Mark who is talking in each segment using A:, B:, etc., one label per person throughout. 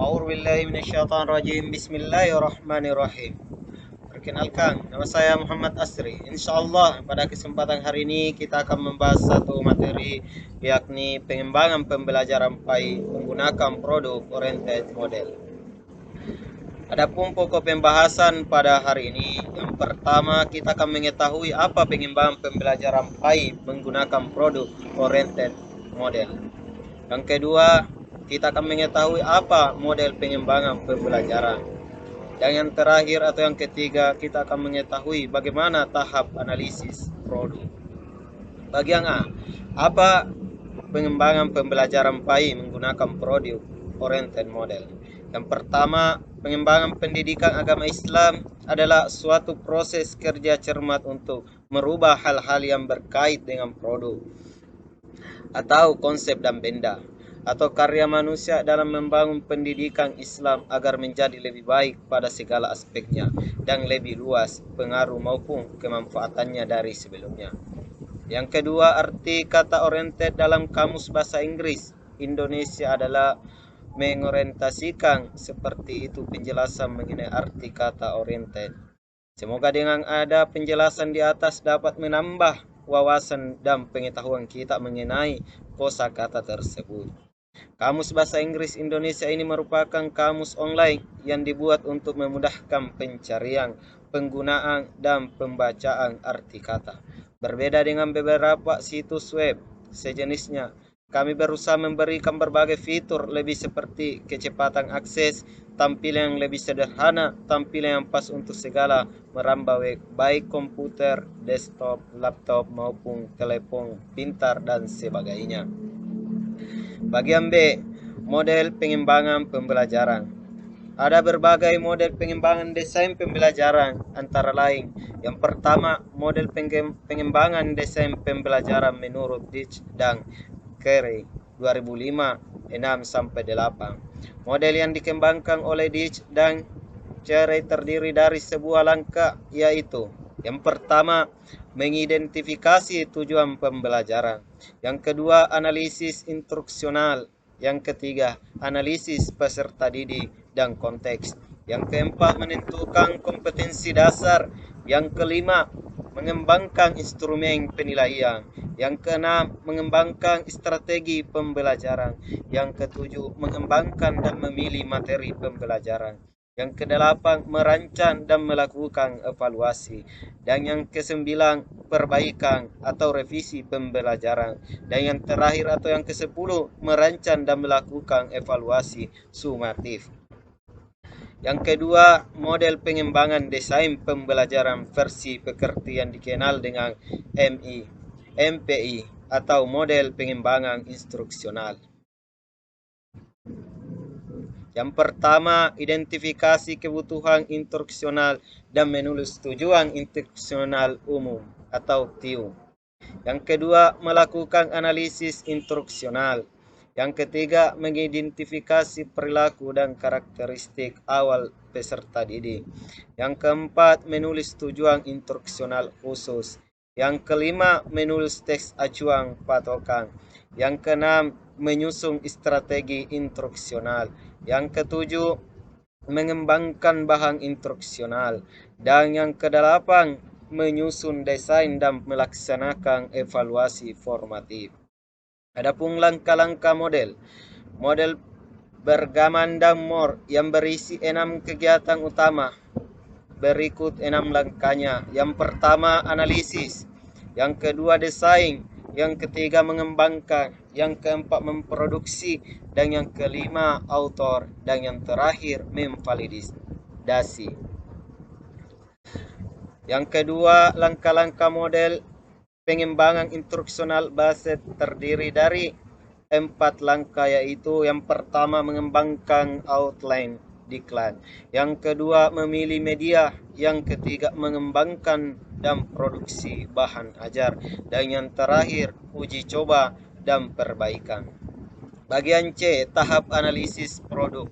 A: A'udzubillahiminasyaitonirrajim. Bismillahirrahmanirrahim. Perkenalkan, nama saya Muhammad Asri. Insyaallah pada kesempatan hari ini kita akan membahas satu materi, yakni pengembangan pembelajaran PAI menggunakan produk oriented model. Adapun pokok pembahasan pada hari ini, yang pertama kita akan mengetahui apa pengembangan pembelajaran PAI menggunakan produk oriented model. Yang kedua, kita akan mengetahui apa model pengembangan pembelajaran. Dan yang terakhir atau yang ketiga, kita akan mengetahui bagaimana tahap analisis produk. Bagian A, apa pengembangan pembelajaran PAI menggunakan produk oriented model. Yang pertama, pengembangan pendidikan agama Islam adalah suatu proses kerja cermat untuk merubah hal-hal yang berkait dengan produk atau konsep dan benda atau karya manusia dalam membangun pendidikan Islam agar menjadi lebih baik pada segala aspeknya dan lebih luas pengaruh maupun kemanfaatannya dari sebelumnya. Yang kedua, arti kata oriented dalam Kamus Bahasa Inggris Indonesia adalah mengorientasikan. Seperti itu penjelasan mengenai arti kata oriented. Semoga dengan ada penjelasan di atas dapat menambah wawasan dan pengetahuan kita mengenai kosakata tersebut. Kamus Bahasa Inggris Indonesia ini merupakan kamus online yang dibuat untuk memudahkan pencarian, penggunaan, dan pembacaan arti kata. Berbeda dengan beberapa situs web sejenisnya, kami berusaha memberikan berbagai fitur lebih seperti kecepatan akses, tampilan yang lebih sederhana, tampilan yang pas untuk segala merambah web, baik komputer, desktop, laptop, maupun telepon pintar dan sebagainya. Bagian B, model pengembangan pembelajaran. Ada berbagai model pengembangan desain pembelajaran, antara lain yang pertama, model pengembangan desain pembelajaran menurut Ditch dan Carey 2005, 6-8. Model yang dikembangkan oleh Ditch dan Carey terdiri dari sebuah langkah, yaitu yang pertama, mengidentifikasi tujuan pembelajaran. Yang kedua, analisis instruksional. Yang ketiga, analisis peserta didik dan konteks. Yang keempat, menentukan kompetensi dasar. Yang kelima, mengembangkan instrumen penilaian. Yang keenam, mengembangkan strategi pembelajaran. Yang ketujuh, mengembangkan dan memilih materi pembelajaran. Yang kedelapan, merancang dan melakukan evaluasi. Dan yang kesembilan, perbaikan atau revisi pembelajaran. Dan yang terakhir atau yang kesepuluh, merancang dan melakukan evaluasi sumatif. Yang kedua, model pengembangan desain pembelajaran versi pekerti yang dikenal dengan MPI atau model pengembangan instruksional. Yang pertama, identifikasi kebutuhan instruksional dan menulis tujuan instruksional umum atau TIU. Yang kedua, melakukan analisis instruksional. Yang ketiga, mengidentifikasi perilaku dan karakteristik awal peserta didik. Yang keempat, menulis tujuan instruksional khusus. Yang kelima, menulis teks acuan patokan. Yang keenam, menyusun strategi instruksional. Yang ketujuh, mengembangkan bahan instruksional. Dan yang kedelapan, menyusun desain dan melaksanakan evaluasi formatif. Adapun langkah-langkah model bergamandang MORE yang berisi 6 kegiatan utama. Berikut 6 langkahnya. Yang pertama, analisis. Yang kedua, desain. Yang ketiga, mengembangkan. Yang keempat, memproduksi. Dan yang kelima, autor. Dan yang terakhir, memvalidasi. Yang kedua, langkah-langkah model pengembangan instruksional base terdiri dari 4 langkah, yaitu yang pertama, mengembangkan outline diklat. Yang kedua, memilih media. Yang ketiga, mengembangkan dan produksi bahan ajar. Dan yang terakhir, uji coba dan perbaikan. Bagian C, tahap analisis produk.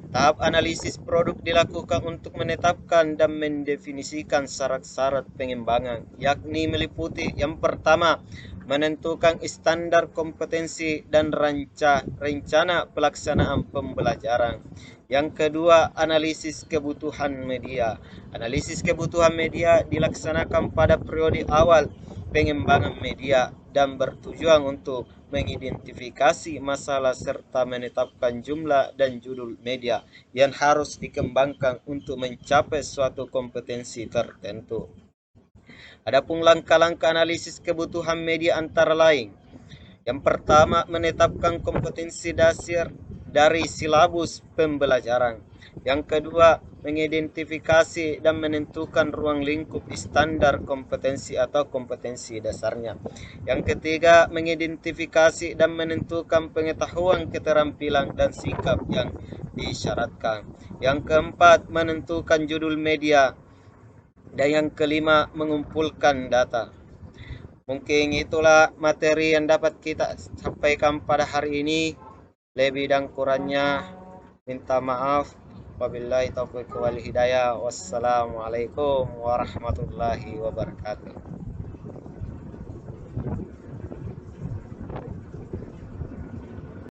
A: Tahap analisis produk dilakukan untuk menetapkan dan mendefinisikan syarat-syarat pengembangan, yakni meliputi yang pertama, menentukan standar kompetensi dan rencana pelaksanaan pembelajaran. Yang kedua, analisis kebutuhan media. Analisis kebutuhan media dilaksanakan pada periode awal pengembangan media dan bertujuan untuk mengidentifikasi masalah serta menetapkan jumlah dan judul media yang harus dikembangkan untuk mencapai suatu kompetensi tertentu. Adapun langkah-langkah analisis kebutuhan media antara lain. Yang pertama, menetapkan kompetensi dasar dari silabus pembelajaran. Yang kedua, mengidentifikasi dan menentukan ruang lingkup standar kompetensi atau kompetensi dasarnya. Yang ketiga, mengidentifikasi dan menentukan pengetahuan, keterampilan, dan sikap yang disyaratkan. Yang keempat, menentukan judul media. Dan yang kelima, mengumpulkan data. Mungkin itulah materi yang dapat kita sampaikan pada hari ini. Lebih dan kurangnya minta maaf. Wabillahi taufiq wal hidayah. Wassalamualaikum warahmatullahi wabarakatuh.